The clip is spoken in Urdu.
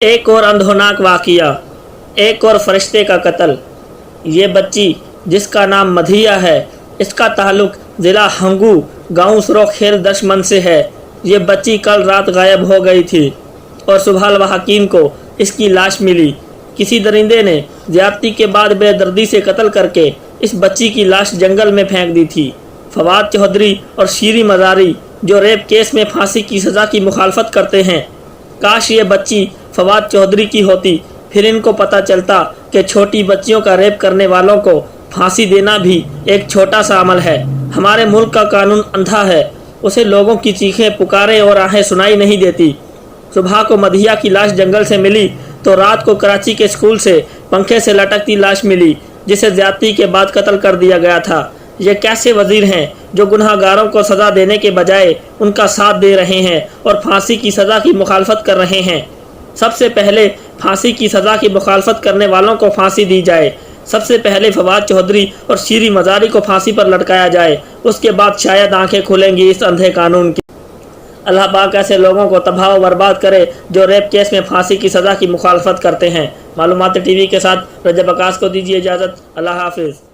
ایک اور اندھوناک واقعہ، ایک اور فرشتے کا قتل۔ یہ بچی جس کا نام مدھیہ ہے، اس کا تعلق ضلع ہنگو گاؤں سروخیل دشمن سے ہے۔ یہ بچی کل رات غائب ہو گئی تھی اور صبح الواحقین کو اس کی لاش ملی۔ کسی درندے نے زیادتی کے بعد بے دردی سے قتل کر کے اس بچی کی لاش جنگل میں پھینک دی تھی۔ فواد چودھری اور شیریں مزاری جو ریپ کیس میں پھانسی کی سزا کی مخالفت کرتے ہیں، کاش یہ بچی فواد چودھری کی ہوتی، پھر ان کو پتہ چلتا کہ چھوٹی بچیوں کا ریپ کرنے والوں کو پھانسی دینا بھی ایک چھوٹا سا عمل ہے۔ ہمارے ملک کا قانون اندھا ہے، اسے لوگوں کی چیخیں، پکاریں اور آہیں سنائی نہیں دیتی۔ صبح کو مدھیہ کی لاش جنگل سے ملی تو رات کو کراچی کے اسکول سے پنکھے سے لٹکتی لاش ملی جسے زیادتی کے بعد قتل کر دیا گیا تھا۔ یہ کیسے وزیر ہیں جو گناہ گاروں کو سزا دینے کے بجائے ان کا ساتھ دے رہے ہیں اور پھانسی کی سزا کی مخالفت کر رہے ہیں؟ سب سے پہلے پھانسی کی سزا کی مخالفت کرنے والوں کو پھانسی دی جائے۔ سب سے پہلے فواد چودھری اور شیریں مزاری کو پھانسی پر لٹکایا جائے، اس کے بعد شاید آنکھیں کھلیں گی اس اندھے قانون کی۔ اللہ پاک ایسے لوگوں کو تباہ و برباد کرے جو ریپ کیس میں پھانسی کی سزا کی مخالفت کرتے ہیں۔ معلومات ٹی وی کے ساتھ رجب عکاس کو دیجیے اجازت۔ اللہ حافظ۔